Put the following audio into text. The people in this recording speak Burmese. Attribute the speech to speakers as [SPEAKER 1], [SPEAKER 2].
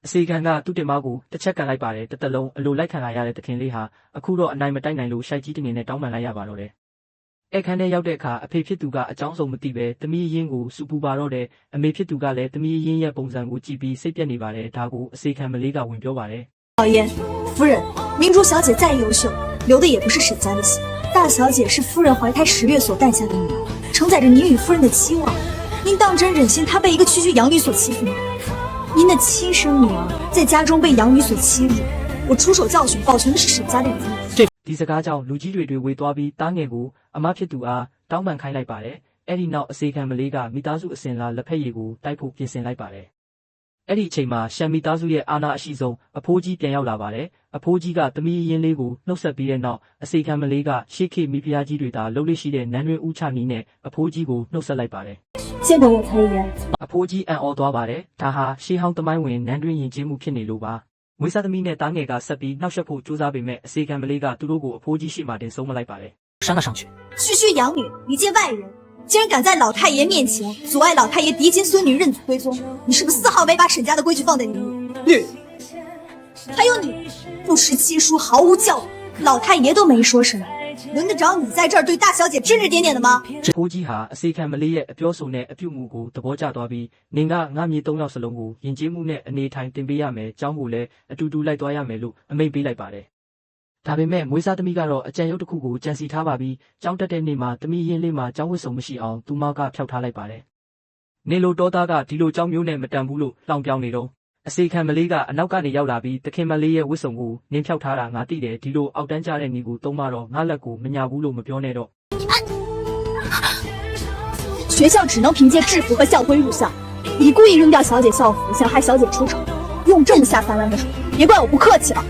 [SPEAKER 1] အစီခံကသူ့တင်မောက်ကိုတစ်ချက်ကန်လိုက်ပါတယ်တစ်သက်လုံးအလိုလိုက်ခံလာရတဲ့တခင်လေးဟာအခုတော့အနိုင်မတိုက်နိုင်လို့ရှိုက်ကြီးတငင်နဲ့တောင်းပန်လိုက်ရပါတော့တယ်အခန်းထဲရောက်တဲ့အခါအဖေဖြစ်သူကအကြောင်းစုံမသိပဲသမီးရင်းကိုစူပူပါတော့တယ်အမေဖြစ်သူကလည်းသမီးရင်းရဲ့ပုံစံကိုကြည့်ပြီးစိတ်ပြက်နေပါတယ်ဒါကိုအစီခံမလေးကဝင်ပြောပါတယ်
[SPEAKER 2] 老爷夫人明珠小姐再优秀留的也不是沈家的血大小姐是夫人怀胎10月所诞下的女儿承载着您与夫人的期望您当真忍心她被一个区区养女所欺负吗您的亲生女儿在家中被养女所欺辱我出手教训保全的是沈家的人
[SPEAKER 1] ဒီစကားကြောင့်လူကြီးတွေဝေသွားပြီးတားငယ်ကိုအမဖြစ်သူအားတောင်းပန်ခိုင်းလိုက်ပါတယ်အဲ့ဒီနောက်အစီခံမလေးကမိသားစုအစဉ်လာလက်ဖက်ရည်ကိုတိုက်ဖို့ပြင်ဆင်လိုက်ပါတယ်အဲ့ဒီအချိန်မှာရှမ်မိသားစုရဲ့အာဏာအရှိဆုံးအဖိုးကြီးပြန်ရောက်လာပါတယ်အဖိုးကြီးကသမီးရင်းလေးကိုနှုတ်ဆက်ပြီးတဲ့နောက်အစီခံမလေးကရှေ့ခေမိဖုရားကြီးတွေသာလှုပ်လှရှိတဲ့နန်းတွင်ဦးချနီးနဲ့အဖိုးကြီးကိုနှုတ်ဆက်လိုက်ပါတယ်
[SPEAKER 2] 见过我才爷
[SPEAKER 1] အဖိုးကြီးအံ့ဩသွားပါတယ်ဒါဟာရှေးဟောင်းသမိုင်းဝင်နန်းတွင်ယဉ်ကျေးမှုဖြစ်နေလို့ပါမွေးစားသမီးနဲ့တားငယ်ကဆက်ပြီးနှောက်ယှက်ဖို့ကြိုးစားပေမဲ့အစီခံမလေးကသူတို့ကိုအဖိုးကြီးရှိမှတင်ဆုံးမလိုက်ပါတယ်
[SPEAKER 3] 扇了上去
[SPEAKER 2] 区区养女一介外人竟然敢在老太爷面前阻碍老太爷嫡亲孙女认祖归宗你是不是丝毫没把沈家的规矩放在眼里还有你不识七书毫无教养老太爷都没说什么轮得着你在这儿对大小姐指指点点的吗
[SPEAKER 1] ဖိုးကြီးဟာအစီခံမလေးရဲ့အပြောဆိုနဲ့အပြုမှုကိုသဘောကျသွားပြီးနင်ကငါမြေ3ယောက်စလုံးကိုယဉ်ကျေးမှုနဲ့အနေထိုင်တင်ပေးရမယ်။ကျောင်းကိုလည်းအတူတူလိုက်သွားရမယ်လို့အမိန့်ပေးလိုက်ပါတယ်။ဒါပေမဲ့မွေးစားသမီးကတော့အကြံရုပ်တစ်ခုကိုကြံစီထားပါပြီးကျောင်းတက်တဲ့နေ့မှာသမီးရင်းလေးမှာကျောင်းဝတ်စုံမရှိအောင်သူ့မောက်ကဖျောက်ထားလိုက်ပါတယ်။နေလိုတောသားကဒီလိုကျောင်းမျိုးနဲ့မတန်ဘူးလို့လှောင်ပြောင်းနေတော့အစီခံမလေးကအနောက်ကနေရောက်လာပြီးတခင်မလေးရဲ့ဝတ်စုံကိုနင်းဖြောက်ထားတာငါသိတယ်ဒီလိုအောက်တန်းကျတဲ့ညီကိုသုံးမတော့ငါလက်ကိုမညာဘူးလို့မပြောနဲ့တော့
[SPEAKER 2] 学校只能凭借制服和校徽入校你故意扔掉小姐校服想害小姐出丑用这么下三滥的手别怪我不客气了